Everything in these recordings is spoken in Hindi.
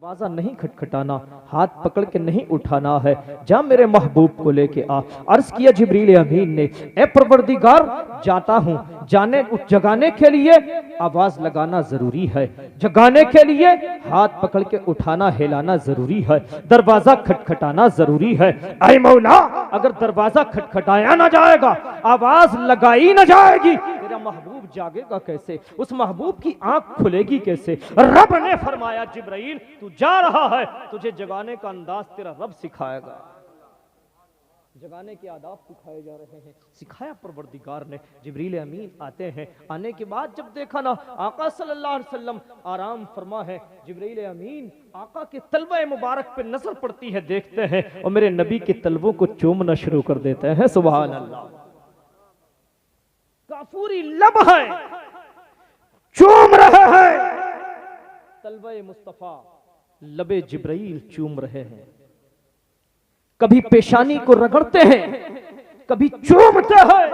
दरवाजा नहीं खटखटाना, हाथ पकड़ के नहीं उठाना है, जा मेरे महबूब को लेके आ। अर्ज किया जिब्रील अमीन ने, ए परवरदिगार, जाता हूँ, जगाने के लिए आवाज लगाना जरूरी है, जगाने के लिए हाथ पकड़ के उठाना हिलाना जरूरी है, दरवाजा खटखटाना जरूरी है। ऐ मौला, अगर दरवाजा खटखटाया ना जाएगा, आवाज लगाई ना जाएगी, तेरा महबूब जागेगा कैसे? उस महबूब की आंख खुलेगी कैसे? रब ने फरमाया, जिब्राइल तू जा रहा है, तुझे जगाने का अंदाज तेरा रब सिखाएगा। जगाने के आदाब सिखाए जा रहे हैं, सिखाया परवरदिगार ने। जिब्रील अमीन आते हैं, आने के बाद जब देखा ना आका सल्लल्लाहु अलैहि वसल्लम आराम फरमा है, जिब्रील अमीन आका के तलवे मुबारक पे नजर पड़ती है, देखते हैं और मेरे नबी के तलवों को चूमना शुरू कर देते हैं। सुभान अल्लाह, काफूरी लब है, चूम रहे हैं, तलवे मुस्तफा लबे जिब्राइल चूम रहे हैं। कभी पेशानी को रगड़ते हैं, कभी चूमते हैं।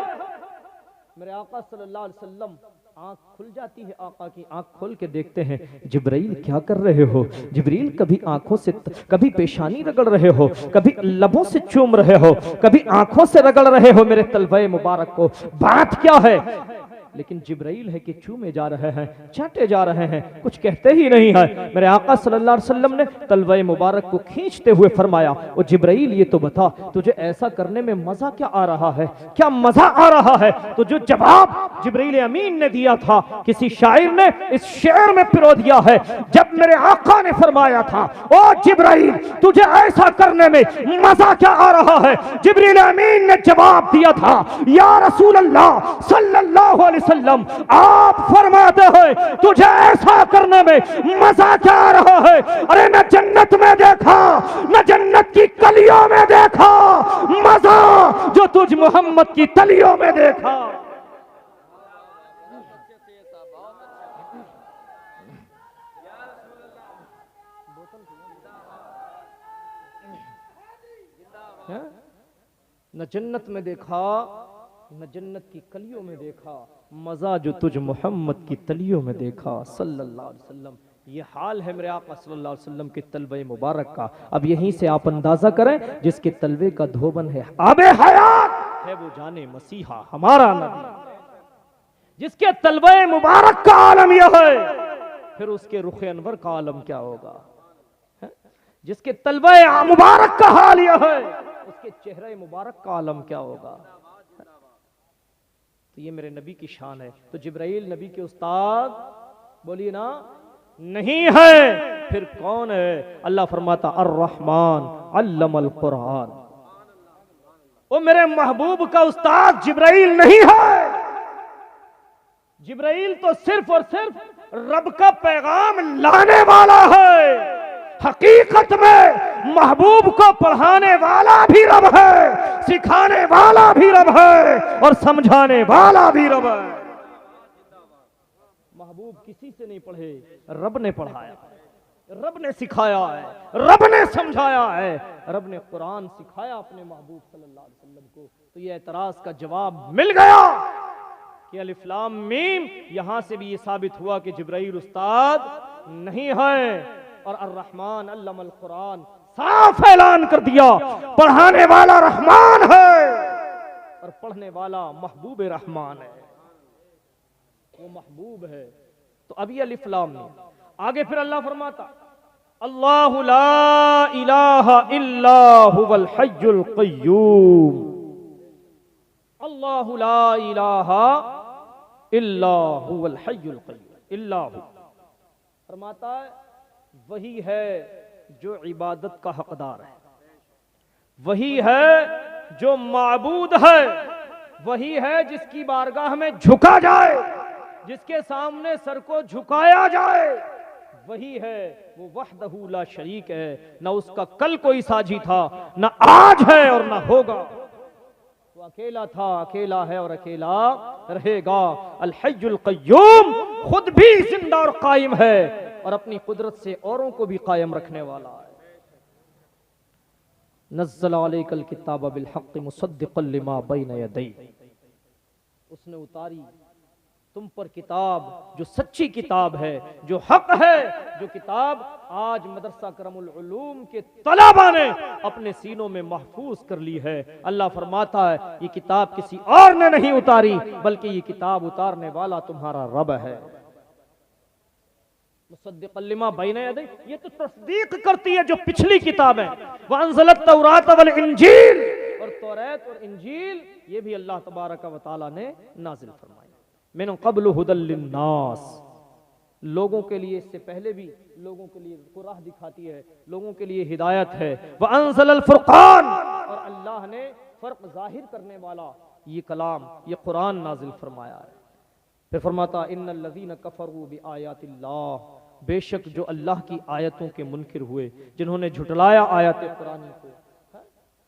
मेरे आका सल्लल्लाहु अलैहि वसल्लम आंख खुल जाती है, आका की आंख खोल के देखते हैं, जिब्राइल क्या कर रहे हो? जिब्रील कभी आंखों से, कभी पेशानी रगड़ रहे हो, कभी लबों से चूम रहे हो, कभी आंखों से रगड़ रहे हो मेरे तलवे मुबारक को, बात क्या है? लेकिन जिब्राइल है कि चूमे जा रहे हैं, चाटे जा रहे हैं, कुछ कहते ही नहीं है। मेरे आका सल्लल्लाहु अलैहि वसल्लम ने तलवे मुबारक को खींचते हुए फरमाया, ओ जिब्राइल, ये तो बता, तुझे ऐसा करने में मजा क्या आ रहा है? क्या मजा आ रहा है? तो जो जवाब जिब्राइल अमीन ने दिया था, किसी शायर ने इस शेर में पिरो दिया है। जब मेरे आका ने फरमाया था, ओ जिब्राइल, तुझे ऐसा करने में मजा क्या आ रहा है? जिब्राइल अमीन ने जवाब दिया था, या रसूल अल्लाह सल्लल्लाहु अलैहि वसल्लम, आप फरमाते हैं तुझे ऐसा करने में मजा क्या आ रहा है? अरे न जन्नत में देखा, न जन्नत की कलियों में देखा मजा जो तुझ मोहम्मद की तलियों में देखा। न जन्नत में देखा, न जन्नत की कलियों में देखा मजा जो तुझ मोहम्मद की तलियों में देखा सल्लल्लाहु अलैहि वसल्लम। ये हाल है मेरे आका सल्लल्लाहु अलैहि वसल्लम के तलवे मुबारक का। अब यहीं से आप अंदाजा करें, जिसके तलवे का धोबन है आबे हयात है, वो जाने मसीहा हमारा नबी। जिसके तलवे मुबारक का आलम यह है, फिर उसके रुखे अनवर का आलम क्या होगा? जिसके तलवे मुबारक का हाल यह है, उसके चेहरे मुबारक का आलम क्या होगा? तो ये मेरे नबी की शान है। तो जिब्राइल नबी के उस्ताद बोलिए ना, नहीं है, फिर कौन है? अल्लाह फरमाता, अर्रहमान अल्लमल कुरान। वो मेरे महबूब का उस्ताद जिब्राइल नहीं है। जिब्राइल तो सिर्फ और सिर्फ रब का पैगाम लाने वाला है। हकीकत में महबूब को पढ़ाने वाला भी रब है, सिखाने वाला भी रब है और समझाने वाला भी रब है। महबूब किसी से नहीं पढ़े, रब ने पढ़ाया, रब ने सिखाया है, रब ने समझाया है, रब ने कुरान सिखाया अपने महबूब सल्लल्लाहु अलैहि वसल्लम को। तो ये एतराज का जवाब मिल गया कि अलिफ लाम मीम। यहां से भी ये साबित हुआ कि जिब्राइल उस्ताद नहीं है और अर्रहमान अल्लमल कुरान साफ ऐलान कर दिया, पढ़ाने वाला रहमान है और पढ़ने वाला महबूब रहमान है। वो महबूब है। तो अभी अलिफ लाम मीम, आगे फिर अल्लाह फरमाता, अल्लाहु ला इलाहा इल्ला हुवल हय्युल क़य्यूम। अल्लाहु ला इलाहा इल्ला हुवल हय्युल क़य्यूम। इल्ला हु फरमाता है, वही है जो इबादत का हकदार है, वही है जो माबूद है, वही है जिसकी बारगाह में झुका जाए, जिसके सामने सर को झुकाया जाए, वही है। वो वहदहू ला शरीक है, ना उसका कल कोई साझी था, ना आज है और ना होगा। वो अकेला था, अकेला है और अकेला रहेगा। अल हय्युल क़य्यूम, खुद भी जिंदा और कायम है और अपनी कुदरत से औरों को भी कायम रखने वाला है। नज़्ज़ल अलैकल किताब बिल हक़्क़ि मुसद्दिक़न लिमा बैन यदै, उसने उतारी तुम पर किताब जो सच्ची किताब है, जो हक है, जो किताब आज मदरसा करमुल उलूम के तलबा ने अपने सीनों में महफूज कर ली है। अल्लाह फरमाता है ये किताब किसी और ने नहीं उतारी, बल्कि ये किताब उतारने वाला तुम्हारा रब है। मुसद्दिक़न लिमा बैन यदैह, ये तो तस्दीक करती है जो पिछली किताब है। व अंज़लत तौरात वल इंजील, और तौरात और इंजील ये भी अल्लाह तबारक व तआला ने नाजिल फरमाई। मिन क़ब्ल हुदल लिन्नास, लोगों के लिए, इससे पहले भी लोगों के लिए वो राह दिखाती है, लोगों के लिए हिदायत है। व अंज़लल फुरक़ान, और अल्लाह ने फर्क जाहिर करने वाला ये कलाम, ये कुरान नाजिल फरमाया है। फिर फरमाता इन्नल लज़ीना कफ़रू बिआयातिल्लाह, बेशक जो अल्लाह की आयतों के मुनकिर हुए, जिन्होंने झुटलाया आयत कुरानी को,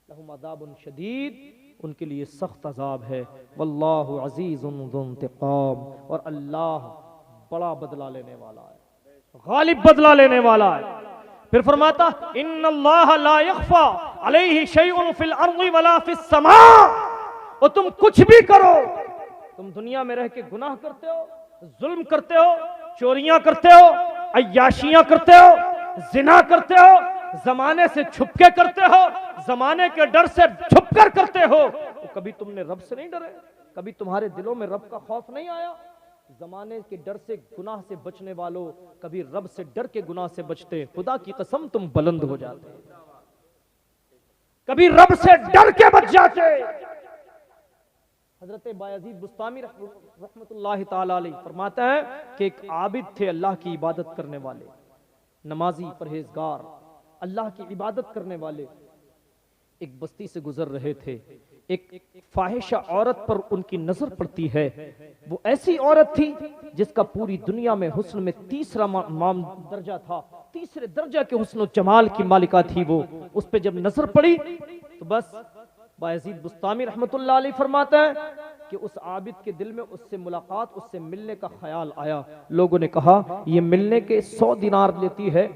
लहुम अज़ाबुन शदीद, उनके लिए सख्त अजाब है। वल्लाहु अज़ीज़ुन ज़ु इंतिक़ाम, और अल्लाह बड़ा बदला लेने वाला है, गालिब बदला लेने वाला है। फिर फरमाता इन्नल्लाह ला यख़फ़ा अलैहि शैउन फिल अर्ज़ि वला फिस समा, और तुम कुछ भी करो, तुम दुनिया में रह के गुनाह करते हो, जुल्म करते हो, चोरियां करते हो, अय्याशियां करते हो, जिना करते हो, जमाने से छुपके करते हो, जमाने के डर से छुपकर करते हो, तो कभी तुमने रब से नहीं डरे? कभी तुम्हारे दिलों में रब का खौफ नहीं आया? जमाने के डर से, गुनाह से बचने वालों, कभी रब से डर के गुनाह से बचते, खुदा की कसम तुम बुलंद हो जाते, कभी रब से डर के बच जाते। हजरत बायजीद बुस्तामी रहमतुल्लाहि ताला अलैह फरमाते हैं कि एक आबिद थे, अल्लाह की इबादत करने वाले, नमाजी, परहेजगार, अल्लाह की इबादत करने वाले, एक बस्ती से गुजर रहे थे। एक फाहिशा औरत पर उनकी नजर पड़ती है। वो ऐसी औरत थी जिसका पूरी दुनिया में हुस्न में तीसरा दर्जा था, तीसरे दर्जा के हुस्न और जमाल की मालिका थी वो। उस पर जब नजर पड़ी तो बस बायजीद बुस्तामी रहमतुल्लाह अलैह फरमाते हैं कि उस आबिद के दिल में उससे मुलाकात, उससे मिलने का ख्याल आया। लोगों ने कहा ये मिलने के 100 दिनार लेती है,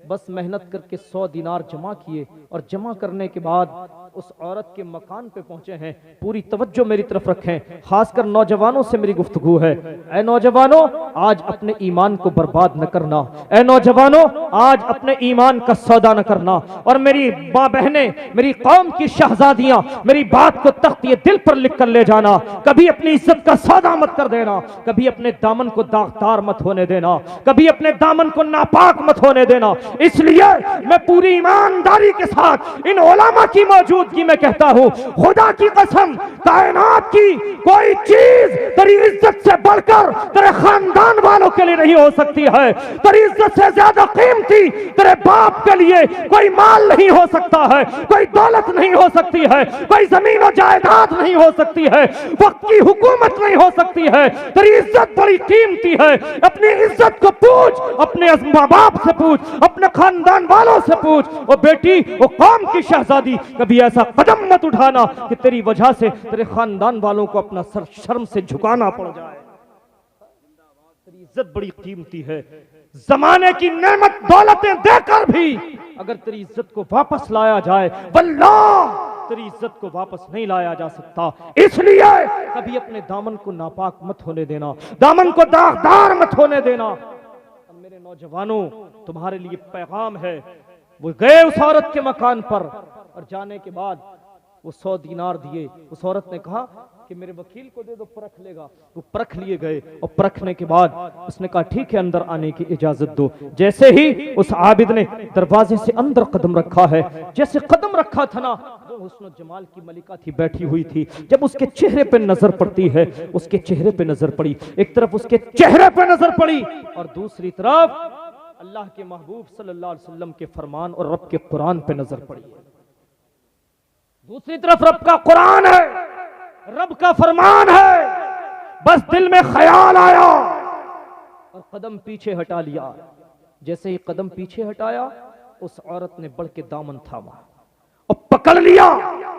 बस मेहनत करके 100 दिनार जमा किए, और जमा करने के बाद उस औरत के मकान पे पहुंचे हैं। पूरी तवज्जो मेरी तरफ रखें, खासकर नौजवानों से मेरी गुफ्तगू है। ऐ नौजवानों, आज अपने ईमान को बर्बाद न करना। ऐ नौजवानों, आज अपने ईमान का सौदा न करना। और मेरी माँ बहनें, मेरी कौम की शहजादियां, मेरी बात को तख्त ये दिल पर लिख कर ले जाना, कभी अपनी इज्जत का सौदा मत कर देना, कभी अपने दामन को दागदार मत होने देना, कभी अपने दामन को नापाक मत होने देना। इसलिए मैं पूरी ईमानदारी के साथ इन उलमा की मौजूदगी में कहता हूं, खुदा की कसम, कायनात की कोई चीज तेरी इज्जत से बढ़कर तेरे खानदान वालों के लिए नहीं हो सकती है। तेरी इज्जत से ज्यादा कीमती तेरे बाप के लिए कोई माल नहीं हो सकता है, कोई दौलत नहीं हो सकती है, कोई जमीन और जायदाद नहीं हो सकती है, वक्त की हुकूमत नहीं हो सकती है। तेरी इज्जत बड़ी कीमती है। अपनी इज्जत को पूछ, अपने माँ बाप से पूछ, अपने खानदान वालों से पूछ। और बेटी, वो कौम की शहजादी, कभी ऐसा कदम मत उठाना कि तेरी वजह से तेरे खानदान वालों को अपना सर शर्म से झुकाना पड़ जाए। तेरी इज्जत बड़ी कीमती है। जमाने की नेमत दौलतें देकर भी अगर तेरी इज्जत को वापस लाया जाए, वल्लाह तेरी इज्जत को वापस नहीं लाया जा सकता। इसलिए कभी अपने दामन को नापाक मत होने देना, दामन को दागदार मत होने देना। मेरे नौजवानों, तुम्हारे लिए पैगाम है। वो गए उस औरत के मकान पर, और जाने के बाद वो 100 दिनार दिए। उस औरत ने कहा कि मेरे वकील को दे दो, परख लेगा। वो परख लिए गए, और परखने के बाद उसने कहा ठीक है, अंदर आने की इजाजत दो। जैसे ही उस आबिद ने दरवाजे से अंदर कदम रखा है, जैसे कदम रखा था ना, वो हुस्न जमाल की मलिका थी, बैठी हुई थी। जब उसके चेहरे पे नजर पड़ती है, उसके चेहरे पे नजर पड़ी, एक तरफ उसके चेहरे पे नजर पड़ी और दूसरी तरफ अल्लाह के महबूब सल्लल्लाहु अलैहि वसल्लम के फरमान और रब के कुरान पे नजर पड़ी। दूसरी तरफ रब का कुरान है, रब का फरमान है। बस दिल में ख्याल आया और कदम पीछे हटा लिया। जैसे ही कदम पीछे हटाया, उस औरत ने बढ़ के दामन थामा और पकड़ लिया।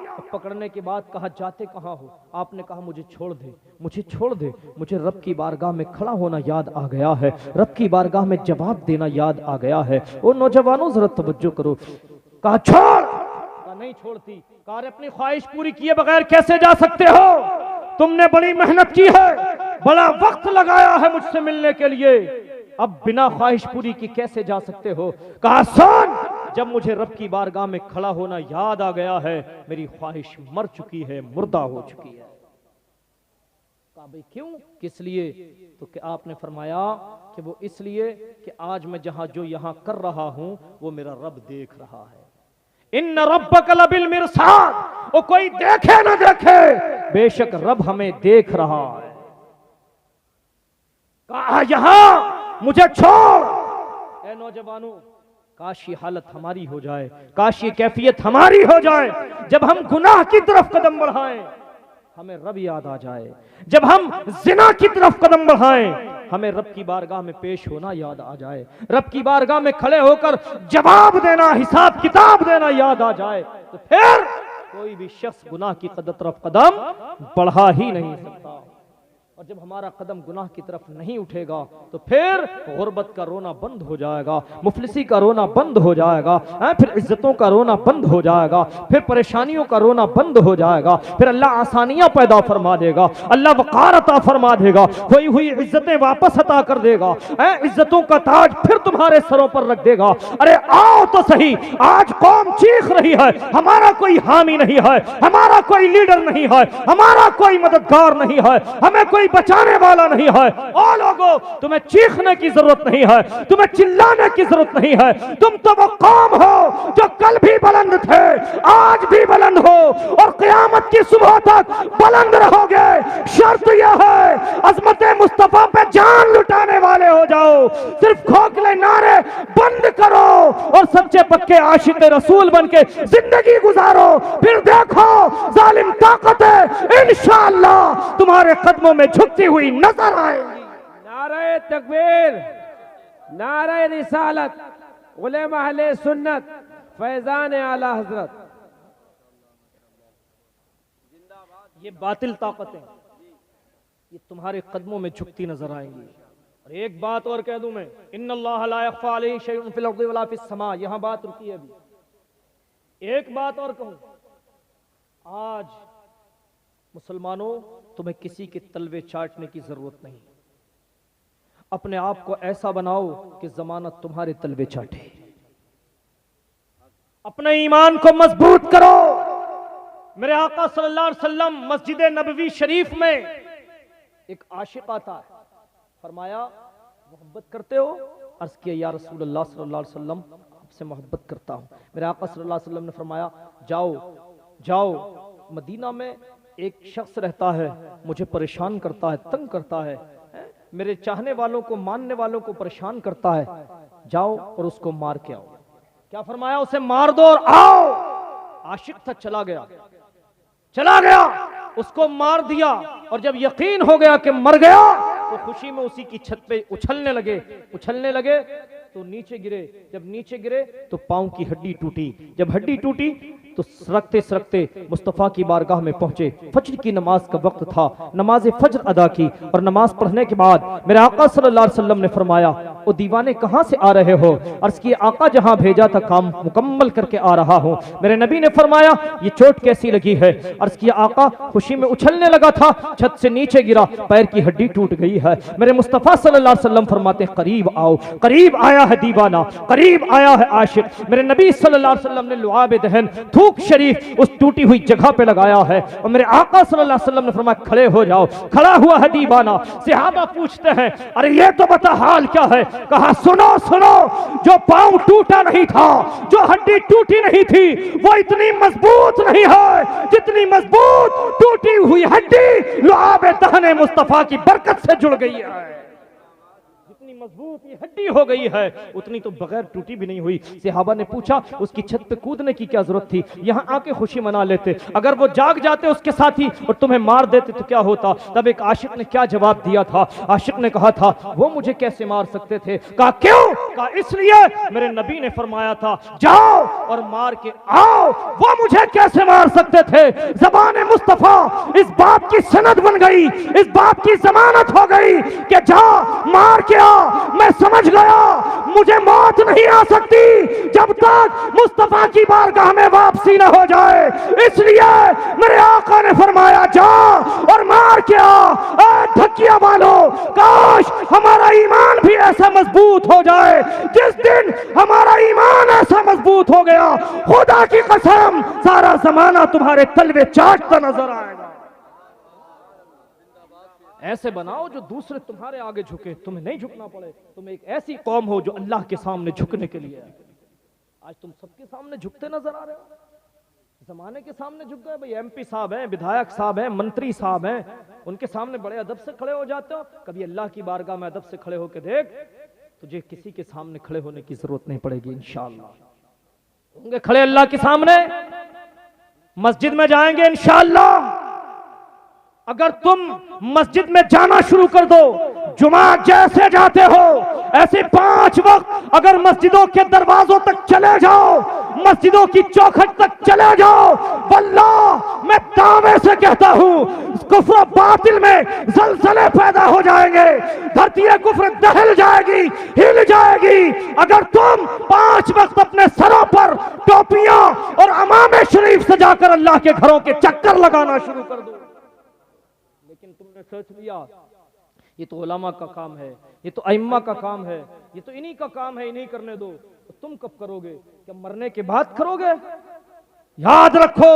और पकड़ने के बाद कहा जाते कहां हो? आपने कहा मुझे छोड़ दे, मुझे छोड़ दे, मुझे रब की बारगाह में खड़ा होना याद आ गया है, रब की बारगाह में जवाब देना याद आ गया है। ओ नौजवानों, जरा तवज्जो करो। कहा छोड़, कहा नहीं छोड़ती। कहा अपनी ख्वाहिश पूरी किए बगैर कैसे जा सकते हो? तुमने बड़ी मेहनत की है, बड़ा वक्त लगाया है मुझसे मिलने के लिए, अब बिना ख्वाहिश पूरी की कैसे जा सकते हो? कहा सुन, जब मुझे रब की बारगाह में खड़ा होना याद आ गया है, मेरी ख्वाहिश मर चुकी है, मुर्दा हो चुकी है। कहा भाई क्यों, किस लिए? तो कि आपने फरमाया कि वो इसलिए कि आज मैं जहां जो यहां कर रहा हूं वो मेरा रब देख रहा है। इन्न रब्बक लबिल मिरसाद, वो कोई देखे ना देखे, बेशक रब हमें देख रहा है। कहा यहां मुझे छोड़। ए नौजवानों, काश ये हालत हमारी हो जाए, काश ये कैफियत हमारी हो जाए, जब हम गुनाह की तरफ कदम बढ़ाएं हमें रब याद आ जाए, जब हम जिना की तरफ कदम बढ़ाएं हमें रब की बारगाह में पेश होना याद आ जाए, रब की बारगाह में खड़े होकर जवाब देना, हिसाब किताब देना याद आ जाए, तो फिर कोई भी शख्स गुनाह की तरफ कदम बढ़ा ही नहीं सकता। और जब हमारा कदम गुनाह की तरफ नहीं उठेगा तो फिर गुर्बत का रोना बंद हो जाएगा, मुफलिसी का रोना बंद हो जाएगा, फिर इज्जतों का रोना बंद हो जाएगा, फिर परेशानियों का रोना बंद हो जाएगा, फिर अल्लाह आसानियां पैदा फरमा देगा, अल्लाह वक़ार अता फरमा देगा, खोई हुई इज्जतें वापस अता कर देगा, इज्जतों का ताज फिर तुम्हारे सरों पर रख देगा। अरे आओ तो सही, आज कौम चीख रही है, हमारा कोई हामी नहीं है, हमारा कोई लीडर नहीं है, हमारा कोई मददगार नहीं है, हमें कोई बचाने वाला नहीं है। ओ लोगों, तुम्हें चीखने की जरूरत नहीं है, तुम्हें चिल्लाने की जरूरत नहीं है, तुम तो वो कौम हो जो कल भी बुलंद थे, आज भी बुलंद हो और क़यामत की सुबह तक बुलंद रहोगे। शर्त यह है अज़मत मुस्तफा पे जान लुटाने वाले हो जाओ, सिर्फ खोखले नारे बंद करो और सच्चे पक्के आशिक रसूल बन के जिंदगी गुजारो, फिर देखो जालिम ताकतें इंशाअल्लाह तुम्हारे कदमों में झुकती हुई नजर आएगी। नारे तकबीर, नारे रिसालत, उलेमा अहले सुन्नत, फैजान आला हजरत। ये बातिल ताकतें ये तुम्हारे कदमों में झुकती नजर आएंगी। और एक बात और कह दूं मैं, इन्नल्लाह ला यख्फा अलैहि शैउन फिल अर्दि वला फिस समा, यहां बात रुकी है अभी। एक बात और कहूं, आज मुसलमानों तुम्हें किसी के तलवे चाटने की जरूरत नहीं, अपने आप को ऐसा बनाओ कि जमानत तुम्हारे तलवे चाटे, अपने ईमान को मजबूत करो। मेरे आका सल्लल्लाहु अलैहि वसल्लम मस्जिद नबवी शरीफ में एक आशिक आता है, फरमाया मोहब्बत करते हो? अर्ज किया या रसूल अल्लाह सल्लल्लाहु अलैहि वसल्लम आपसे मोहब्बत करता हूं। मेरे आका सल्लल्लाहु अलैहि वसल्लम ने फरमाया जाओ जाओ, मदीना में एक शख्स रहता है, मुझे परेशान करता है, तंग करता है, मेरे चाहने वालों को, मानने वालों को परेशान करता है, जाओ और उसको मार के आओ। क्या फरमाया? उसे मार दो और आओ। आशिक था, चला गया, उसको मार दिया और जब यकीन हो गया कि मर गया तो खुशी में उसी की छत पे उछलने लगे तो नीचे गिरे। जब नीचे गिरे तो पांव की हड्डी टूटी, जब हड्डी टूटी तो सरकते सरकते मुस्तफ़ा की बारगाह में पहुंचे। फज्र की नमाज का वक्त था, नमाज फज्र अदा की और नमाज पढ़ने के बाद मेरे आका सल्लल्लाहु अलैहि वसल्लम ने फरमाया, ओ दीवाने कहां से आ रहे हो? अर्ज़ किया आका जहां भेजा था काम मुकम्मल करके आ रहा हूं। मेरे नबी ने फरमाया ये चोट कैसी लगी है? अर्ज़ किया आका खुशी में उछलने लगा था, छत से नीचे गिरा, पैर की हड्डी टूट गई है। मेरे मुस्तफ़ा सल्लल्लाहु अलैहि वसल्लम फरमाते करीब आओ। करीब आया है दीवाना, करीब आया है आशिक। मेरे नबी सल्लल्लाहु अलैहि वसल्लम ने लुआब दहन थूक शरीफ उस टूटी हुई जगह पे लगाया है और मेरे आका सल्लल्लाहु अलैहि वसल्लम ने फरमाया खड़े हो जाओ। खड़ा हुआ है दीवाना। सहाबा पूछते हैं अरे ये तो बता हाल क्या है? कहा सुनो सुनो, जो पांव टूटा नहीं था, जो हड्डी टूटी नहीं थी, वो इतनी मजबूत नहीं है जितनी मजबूत टूटी हुई हड्डी लुआब दहन मुस्तफा की बरकत से जुड़ गई है। जितनी मजबूत ये हड्डी हो गई है उतनी तो बगैर टूटी भी नहीं हुई। सहाबा ने पूछा उसकी छत पे कूदने की क्या जरूरत थी? यहां आके खुशी मना लेते, अगर वो जाग जाते उसके साथी और तुम्हें मार देते तो क्या होता? तब एक आशिक ने क्या जवाब दिया था? आशिक ने कहा था वो मुझे कैसे मार सकते थे? कहा क्यों? कहा इसलिए मेरे नबी ने फरमाया था जाओ और मार के आओ। वो मुझे कैसे मार सकते थे? ज़बान मुस्तफा इस बात की सनद बन गई, इस बात की जमानत हो गई कि जा मार के आ। मैं समझ गया मुझे मौत नहीं आ सकती जब तक मुस्तफा की बारगाह में वापसी न हो जाए। इसलिए मेरे आका ने फरमाया जा और मार के आ धकिया वालों, काश हमारा ईमान भी ऐसा मजबूत हो जाए। जिस दिन हमारा ईमान ऐसा मजबूत हो गया, खुदा की कसम सारा जमाना तुम्हारे तलवे चाटता नजर आएगा। ऐसे बनाओ जो दूसरे तुम्हारे आगे झुके, तुम्हें नहीं झुकना पड़े। तुम एक ऐसी कौम हो जो अल्लाह के सामने झुकने के लिए है। आज तुम सबके सामने झुकते नजर आ रहे हो, जमाने के सामने झुक गए। भाई एमपी साहब हैं, विधायक साहब हैं, मंत्री साहब हैं, उनके सामने बड़े अदब से खड़े हो जाते हो। कभी अल्लाह की बारगाह में अदब से खड़े होकर देख, तुझे किसी के सामने खड़े होने की जरूरत नहीं पड़ेगी। इंशाअल्लाह होंगे खड़े अल्लाह के सामने, मस्जिद में जाएंगे इंशाअल्लाह। अगर तुम मस्जिद में जाना शुरू कर दो, जुमा जैसे जाते हो ऐसे 5 वक्त अगर मस्जिदों के दरवाजों तक चले जाओ, मस्जिदों की चौखट तक चले जाओ, वल्लाह मैं दावे से कहता हूं कुफ्र बातिल में जलजले पैदा हो जाएंगे, धरती कुफ्र दहल जाएगी, हिल जाएगी। अगर तुम 5 वक्त अपने सरों पर टोपियां और अमामे शरीफ सजाकर अल्लाह के घरों के चक्कर लगाना शुरू कर दो। लेकिन तुमने सोच लिया ये तो उलमा का काम है, ये तो अइम्मा का काम है, ये तो इन्हीं का काम है, इन्हीं करने दो। तो तुम कब करोगे? क्या मरने के बाद करोगे? याद रखो,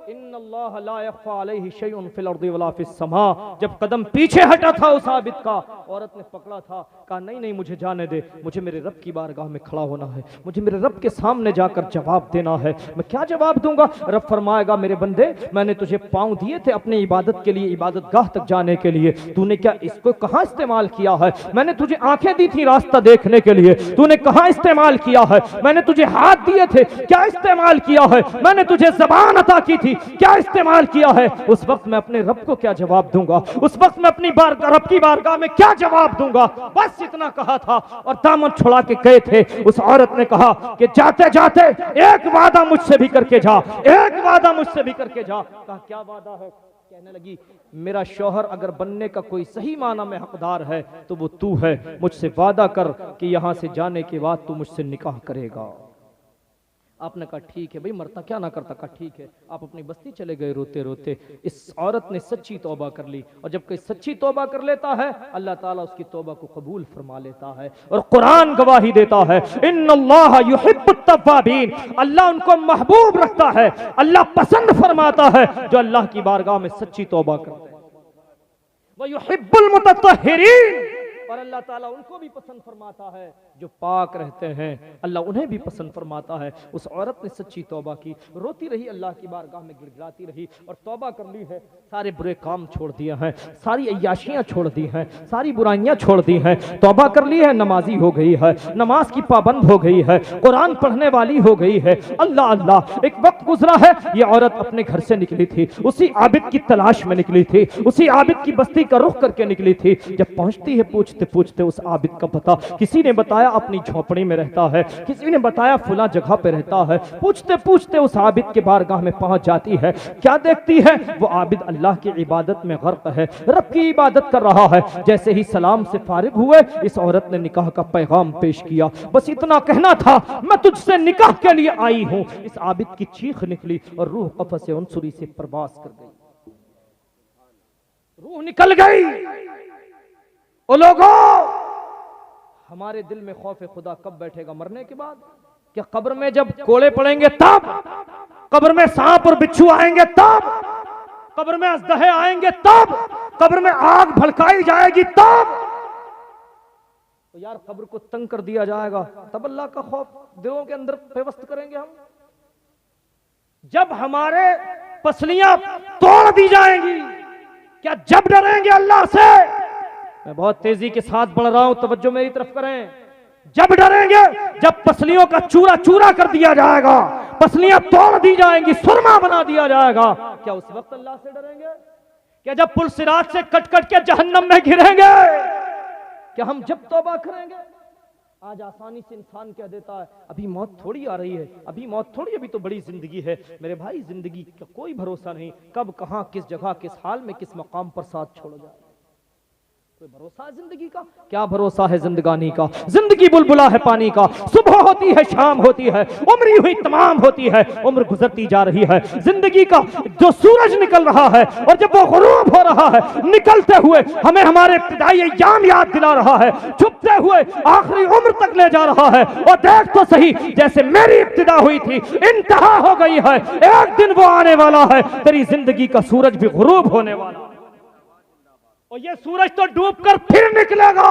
इन्नल्लाह ला यख्फा अलैहि शैउन फिल अर्दि वला फिस समा। जब कदम पीछे हटा था उस आबिद का, औरत ने पकड़ा था, कहा नहीं नहीं मुझे जाने दे, मुझे मेरे रब की बारगाह में खड़ा होना है, मुझे मेरे रब के सामने जाकर जवाब देना है। मैं क्या जवाब दूंगा? रब फरमाएगा मेरे बंदे मैंने तुझे पांव दिए थे अपनी इबादत के लिए, इबादत गाह तक जाने के लिए, तूने क्या इसको कहां इस्तेमाल किया है? मैंने तुझे आंखें दी थी रास्ता देखने के लिए, तूने कहां इस्तेमाल किया है? मैंने तुझे हाथ दिए थे, क्या इस्तेमाल किया है? मैंने तुझे ज़बान अता की थी, क्या इस्तेमाल किया है? उस वक्त मैं अपने रब को क्या जवाब दूंगा? उस वक्त मैं अपनी रब की बारगाह में क्या जवाब दूंगा? बस इतना कहा था और दामन छुड़ा के गए थे। उस औरत ने कहा कि जाते जाते एक वादा मुझसे भी करके जा, एक वादा मुझसे भी करके जा। कहा क्या वादा है? कहने लगी मेरा शौहर अगर बनने का कोई सही माना में हकदार है तो वो तू है, मुझसे वादा कर कि यहां से जाने के बाद तू मुझसे निकाह करेगा। आपने कहा ठीक है भाई, मरता क्या ना करता। कहा ठीक है। आप अपनी बस्ती चले गए रोते रोते। इस औरत ने सच्ची तौबा कर ली, और जब कोई सच्ची तौबा कर लेता है अल्लाह ताला उसकी तौबा को कबूल फरमा लेता है। और कुरान गवाही देता है इन्नल्लाह युहिब्बुत तव्वाबीन, अल्लाह उनको महबूब रखता है, अल्लाह पसंद फरमाता है जो अल्लाह की बारगाह में सच्ची तौबा करते हैं। व युहिब्बुल मुतत्तहिरीन, और अल्लाह ताला उनको भी पसंद फरमाता है जो पाक रहते हैं, अल्लाह उन्हें भी पसंद फरमाता है। उस औरत ने सच्ची तौबा की, रोती रही, अल्लाह की बारगाह में गिड़गिड़ाती रही और तौबा कर ली है। सारे बुरे काम छोड़ दिए हैं, सारी अय्याशियां छोड़ दी हैं, सारी बुराइयां छोड़ दी हैं, तौबा कर ली है, नमाजी हो गई है, नमाज की पाबंद हो गई है, कुरान पढ़ने वाली हो गई है। अल्लाह अल्लाह। एक वक्त गुजरा है, ये औरत अपने घर से निकली थी, उसी आबिद की तलाश में निकली थी, उसी आबिद की बस्ती का रुख करके निकली थी। जब पहुंचती है पूछते पूछते उस आबिद का पता, किसी ने बताया अपनी झोपड़ी में रहता है, किसी ने बताया फुला जगह पे रहता है। पूछते पूछते उस आबिद के बारगाह में पहुंच जाती है। क्या देखती है? वो आबिद अल्लाह की इबादत में गर्क है, रब की इबादत कर रहा है। जैसे ही सलाम से फारिग हुए इस औरत ने निकाह का पैगाम पेश किया। बस इतना कहना था, मैं तुझसे निकाह के लिए आई हूं। इस आबिद की चीख निकली और रूह कफ़स उनसुरी से परवास कर गई, रूह निकल गई। ओ लोगों, हमारे दिल में खौफ खुदा कब बैठेगा? मरने के बाद? क्या कब्र में जब कोड़े पड़ेंगे तब? कब्र में सांप और बिच्छू आएंगे तब? कब्र में अजदहे आएंगे तब? कब्र में आग भड़काई जाएगी तब? तो यार कब्र को तंग कर दिया जाएगा, तब अल्लाह का खौफ दिलों के अंदर व्यवस्थ करेंगे हम। जब हमारे पसलियां तोड़ दी जाएंगी, क्या जब डरेंगे अल्लाह से? मैं बहुत तेजी के साथ बढ़ रहा हूं, तवज्जो मेरी तरफ करें। जब डरेंगे, जब पसलियों का चूरा चूरा कर दिया जाएगा, पसलियां तोड़ दी जाएंगी, सुरमा बना दिया जाएगा, क्या उस वक्त अल्लाह से डरेंगे? क्या जब पुल सिरात से कट कट के जहन्नम में गिरेंगे, क्या हम जब तौबा करेंगे? आज आसानी से इंसान कह देता है अभी मौत थोड़ी आ रही है, अभी मौत थोड़ी, अभी तो बड़ी जिंदगी है। मेरे भाई जिंदगी का कोई भरोसा नहीं, कब कहां किस जगह किस हाल में किस मकाम पर साथ छोड़ जाए। कोई भरोसा है जिंदगी का? क्या भरोसा है जिंदगानी का? जिंदगी बुलबुला है पानी का, सुबह होती है शाम होती है, उम्र हुई तमाम होती है, उम्र गुजरती जा रही है। जिंदगी का जो सूरज निकल रहा है और जब वो गुरूब हो रहा है, निकलते हुए हमें हमारे इब्तिदाई अय्याम याद दिला रहा है, छुपते हुए आखिरी उम्र तक ले जा रहा है। और देख तो सही, जैसे मेरी इब्तिदा हुई थी इंतहा हो गई है, एक दिन वो आने वाला है तेरी जिंदगी का सूरज भी गुरूब होने वाला है। और ये सूरज तो डूबकर फिर निकलेगा।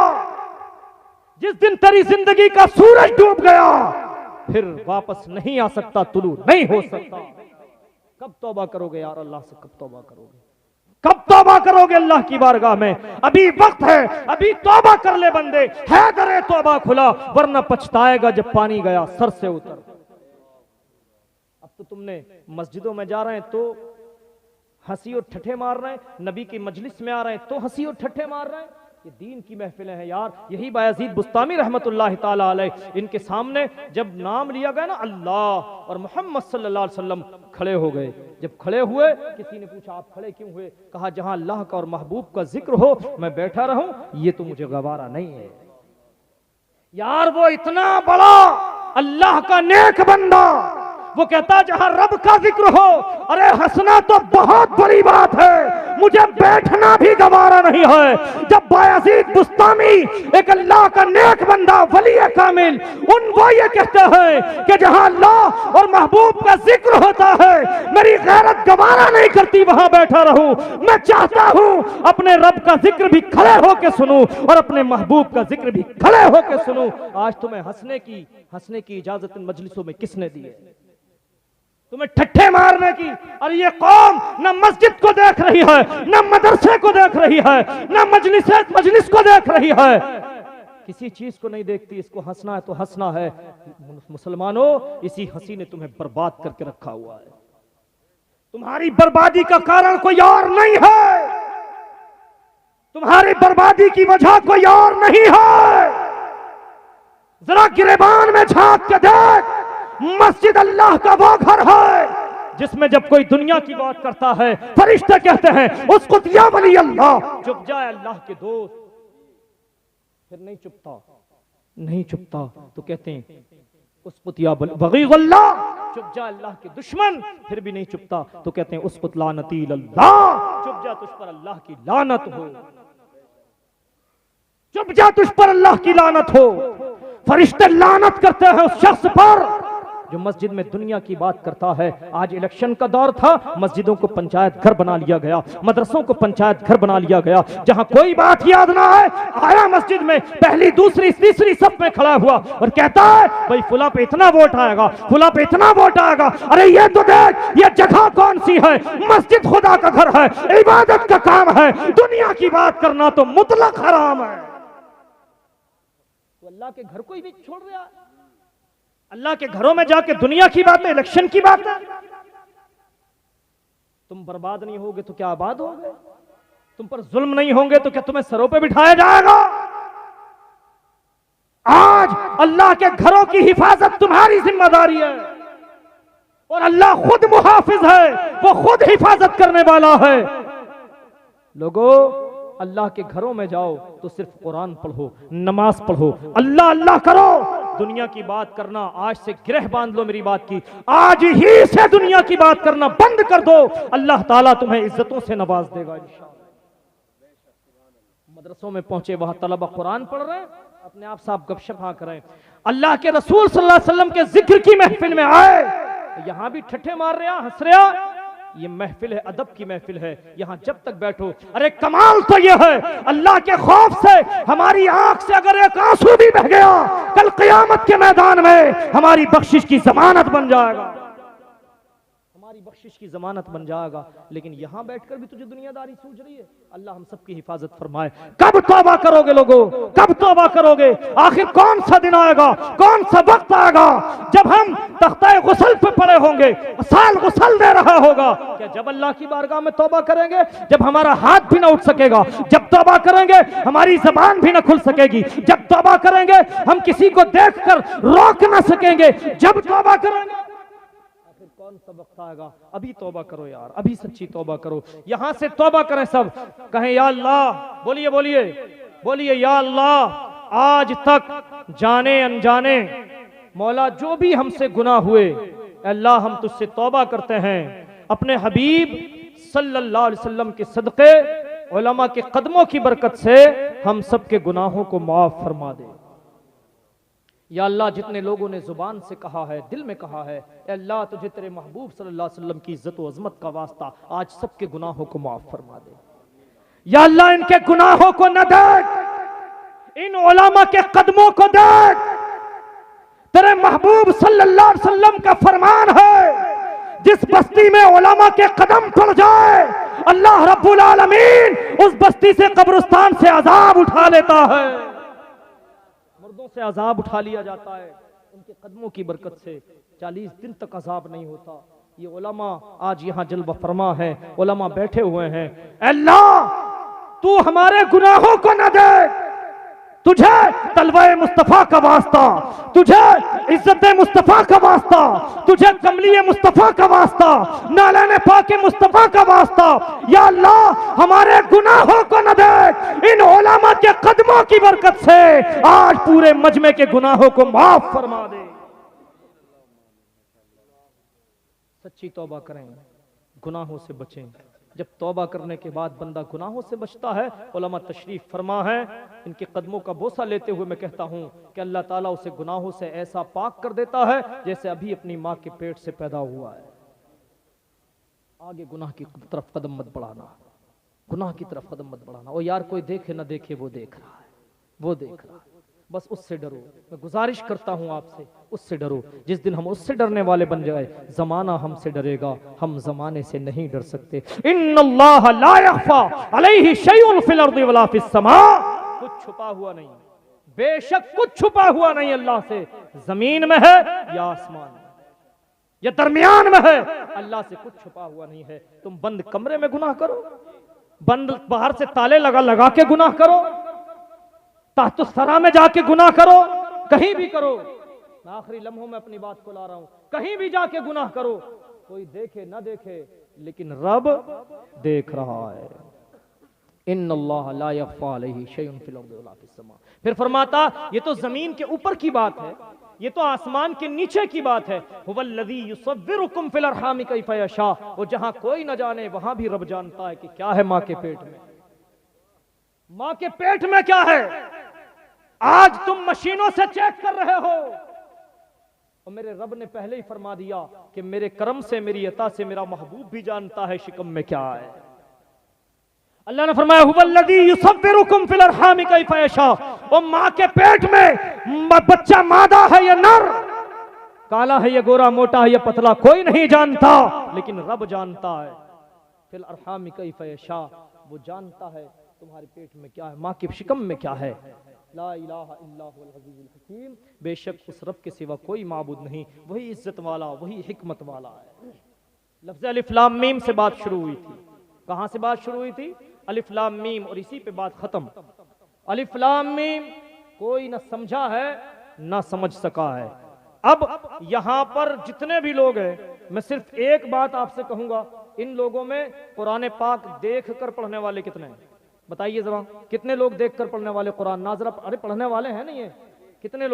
जिस दिन तेरी जिंदगी का सूरज डूब गया फिर वापस नहीं आ सकता, तुलू नहीं हो सकता। कब तौबा करोगे यार अल्लाह से? कब तौबा करोगे? कब तौबा करोगे अल्लाह की बारगाह में? अभी वक्त है, अभी तौबा कर ले बंदे, है दरे तौबा खुला, वरना पछताएगा जब पानी गया सर से उतर। अब तो तुमने मस्जिदों में जा रहे हैं तो हंसी और ठट्ठे मार रहे हैं, नबी की मजलिस में आ रहे हैं तो हंसी और ठट्ठे मार रहे हैं। ये दीन की महफिलें हैं यार। यही बायजीद बुस्तामी रहमतुल्लाह ताला अलैह, इनके सामने जब नाम लिया गया ना अल्लाह और मोहम्मद सल्लल्लाहु अलैहि वसल्लम, खड़े हो गए। जब खड़े हुए किसी ने पूछा आप खड़े क्यों हुए? कहा जहां अल्लाह का और महबूब का जिक्र हो मैं बैठा रहूं, ये तो मुझे गवारा नहीं है यार। वो इतना बड़ा अल्लाह का नेक बंदा, वो कहता जहां रब का जिक्र हो, अरे हंसना तो बहुत बड़ी बात है, मुझे बैठना भी गवारा नहीं है। जब बायजीद बुस्तामी, एक अल्लाह का नेक बंदा, वली कामिल, वो ये कहते हैं कि जहां अल्लाह और महबूब का जिक्र होता है मेरी गैरत गवारा नहीं करती वहां बैठा रहूं। मैं चाहता हूं अपने रब का जिक्र भी खड़े होकर सुनूं और अपने महबूब का जिक्र भी खड़े होकर सुनूं। आज तुम्हें हंसने की इजाजत इन मजलिसों में किसने दी है? तुम्हें ठट्ठे मारने की? और ये कौम न मस्जिद को देख रही है, न मदरसे को देख रही है, न मजलिस को देख रही है, किसी चीज को नहीं देखती। इसको हंसना है तो हंसना है। मुसलमानों, इसी हंसी ने तुम्हें बर्बाद करके रखा हुआ है। तुम्हारी बर्बादी का कारण कोई और नहीं है, तुम्हारी बर्बादी की वजह कोई और नहीं है। जरा गिरेबान में झांक के देख, मस्जिद अल्लाह का वो घर है जिसमें जब कोई दुनिया की बात करता है फरिश्ते कहते हैं उसको या वली अल्लाह, चुप जाए अल्लाह के दोस्त। फिर नहीं चुपता तो कहते हैं उसको या वली अल्लाह, चुप जा अल्लाह के दुश्मन। फिर भी नहीं चुपता तो कहते हैं उसको लानती अल्लाह, चुप जा तुझ पर अल्लाह की लानत हो, चुप जा तुझ पर अल्लाह की लानत हो। फरिश्ते लानत करते हैं उस शख्स पर जो मस्जिद में दुनिया की बात करता है। आज इलेक्शन का दौर था, मस्जिदों को पंचायत घर बना लिया गया, मदरसों को पंचायत घर बना लिया गया। जहां कोई बात याद ना आए, आया मस्जिद में पहली दूसरी तीसरी सब में खड़ा हुआ और कहता है भाई फुला पे इतना वोट आएगा, फुला पे इतना वोट आएगा। अरे ये तो देख, ये जगह कौन सी है? मस्जिद खुदा का घर है, इबादत का काम है, दुनिया की बात करना तो मुतलक हराम है। तो अल्लाह के घर को ही भी छोड़ रहा है। अल्लाह के घरों में जाके दुनिया की बात है, इलेक्शन की बात है। तुम बर्बाद नहीं होगे तो क्या आबाद होगे? तुम पर जुल्म नहीं होंगे तो क्या तुम्हें सरों पे बिठाया जाएगा? आज अल्लाह के घरों की हिफाजत तुम्हारी जिम्मेदारी है और अल्लाह खुद मुहाफिज है, वो खुद हिफाजत करने वाला है। लोगों, अल्लाह के घरों में जाओ तो सिर्फ कुरान पढ़ो, नमाज पढ़ो, अल्लाह अल्लाह करो। दुनिया की बात करना आज से गिरह बांध लो मेरी बात की, आज ही से दुनिया की बात करना बंद कर दो। अल्लाह ताला तुम्हें इज्जतों से नवाज देगा इंशाअल्लाह। मदरसों में पहुंचे, वहां तलबा कुरान पढ़ रहे हैं, अपने आप साहब गपशप हाँ करें। अल्लाह के रसूल सल्लल्लाहु अलैहि वसल्लम के जिक्र की महफिल में आए, यहां भी ठट्ठे मार रहे, हंस रहे। ये महफिल है, अदब की महफिल है, यहां जब तक बैठो। अरे कमाल तो ये है, अल्लाह के खौफ से हमारी आंख से अगर एक आंसू भी बह गया, कल क़यामत के मैदान में हमारी बख्शिश की जमानत बन जाएगा, हमारी बख्शिश की जमानत बन जाएगा। लेकिन यहां बैठकर भी तुझे दुनियादारी सूझ रही है। अल्लाह हम सबकी हिफाजत फरमाए। कब तौबा करोगे लोगों, कब तौबा करोगे? आखिर कौन सा दिन आएगा, कौन सा वक्त आएगा जब हम तख्ता गुस्ल पे पड़े होंगे, साल गुस्ल दे रहा होगा? क्या जब अल्लाह की बारगाह में तौबा करेंगे, जब हमारा हाथ भी ना उठ सकेगा, जब तौबा करेंगे हमारी जबान भी ना खुल सकेगी, जब तौबा करेंगे हम किसी को देखकर रोक ना सकेंगे, जब तौबा करेंगे? कौन सा वक्त आएगा? अभी तौबा करो यार, अभी सच्ची तौबा करो। यहां से तौबा करें सब, कहें या अल्लाह, बोलिए बोलिए बोलिए, या अल्लाह आज तक जाने अनजाने मौला जो भी हमसे गुनाह हुए, अल्लाह हम तुझसे तौबा करते हैं, अपने हबीब सल्लल्लाहु अलैहि वसल्लम के सदक़े, उलमा के कदमों की बरकत से हम सब के गुनाहों को माफ फरमा दे। या अल्लाह जितने लोगों ने जुबान से कहा है, दिल में कहा है, अल्लाह तुझे तेरे महबूब सल्लल्लाहु अलैहि वसल्लम की इज्जत व अजमत का वास्ता आज सबके गुनाहों को माफ फरमा दे। या अल्लाह इनके गुनाहों को न देख, इन उलमा के कदमों को देख। तेरे महबूब सल्लल्लाहु अलैहि वसल्लम का फरमान है, जिस बस्ती में उलमा के कदम पड़ जाए, अल्लाह रब्बुल आलमीन उस बस्ती से कब्रिस्तान से अजाब उठा लेता है। मुर्दों से अजाब उठा लिया जाता है उनके कदमों की बरकत से, 40 दिन तक अजाब नहीं होता। ये उलमा आज यहाँ जलवा फरमा है, उलमा बैठे हुए हैं। अल्लाह तू हमारे गुनाहों को न दे, तुझे तलवाए मुस्तफा का वास्ता, तुझे इज्जत मुस्तफा का वास्ता, तुझे कमली मुस्तफा का वास्ता, नालाने पाके मुस्तफा का वास्ता, या अल्लाह हमारे गुनाहों को न दे, इन उलमा के कदमों की बरकत से आज पूरे मजमे के गुनाहों को माफ फरमा दे। सच्ची तौबा करें, गुनाहों से बचें। जब तौबा करने के बाद बंदा गुनाहों से बचता है, उलमा तशरीफ फरमा है, इनके कदमों का बोसा लेते हुए मैं कहता हूं कि अल्लाह ताला उसे गुनाहों से ऐसा पाक कर देता है जैसे अभी अपनी माँ के पेट से पैदा हुआ है। आगे गुनाह की तरफ कदम मत बढ़ाना, गुनाह की तरफ कदम मत बढ़ाना। ओ यार कोई देखे ना देखे, वो देख रहा है, वो देख रहा है, बस उससे डरो। मैं गुजारिश करता हूं आपसे, उससे डरो। जिस दिन हम उससे डरने वाले बन जाए, जमाना हमसे डरेगा, हम जमाने से नहीं डर सकते। इन्नल्लाह ला यख्फा अलैहि शैउन फिल अर्दि वला फिस समा, कुछ छुपा हुआ नहीं, बेशक कुछ छुपा हुआ नहीं अल्लाह से, जमीन में है या आसमान में या दरमियान में है, अल्लाह से कुछ छुपा हुआ नहीं है। तुम बंद कमरे में गुनाह करो, बंद बाहर से ताले लगा लगा के गुनाह करो, ताहत सरा में जाके गुनाह करो, कहीं भी करो। मैं आखिरी लम्हों में अपनी बात को ला रहा हूं, कहीं भी जाके गुनाह करो, कोई देखे ना देखे, लेकिन रब देख रहा है। इन्नल्लाह ला यख्फा अलैहि शैउन फिल अर्दि वला फिस समा। फिर फरमाता, ये तो जमीन के ऊपर की बात है, ये तो आसमान के नीचे की बात है। हुवल्लज़ी युसव्विरुकुम फिल अरहामि कैफ़ यशा, वो जहां कोई न जाने वहां भी रब जानता है कि क्या है मां के पेट में। मां के पेट में क्या है आज तुम मशीनों से चेक कर रहे हो, और मेरे रब ने पहले ही फरमा दिया कि मेरे करम से, मेरी अता से मेरा महबूब भी जानता है शिकम में क्या है। अल्लाह ने फरमाया हुवल्लज़ी युसव्विरुकुम फिल अरहामि कैफ़ यशा, और मां के पेट में बच्चा मादा है या नर, काला है या गोरा, मोटा है या पतला, कोई नहीं जानता, लेकिन रब जानता है। फिल अरहामि कैफ़ यशा, वो जानता है तुम्हारे पेट में क्या है, मां के शिकम में क्या है। ला इलाहा इल्लल्लाहुल अज़ीज़ुल हकीम, बेशक उस रब के सिवा कोई माबूद नहीं, वही इज्जत वाला, वही हिकमत वाला है। लफ्ज़ अलिफ लाम मीम से बात शुरू हुई थी। कहां से बात शुरू हुई थी? अलिफ लाम मीम, और इसी पे बात खत्म। अलिफ लाम मीम कोई ना समझा है ना समझ सका है। अब यहां पर जितने भी लोग हैं, मैं सिर्फ एक बात आपसे कहूंगा, इन लोगों में कुरान पाक देख कर पढ़ने वाले कितने हैं? बताइए जरा, कितने लोग देखकर पढ़ने वाले कुरान? ना जरा, अरे पढ़ने वाले हैं नहीं है, कितने लोग?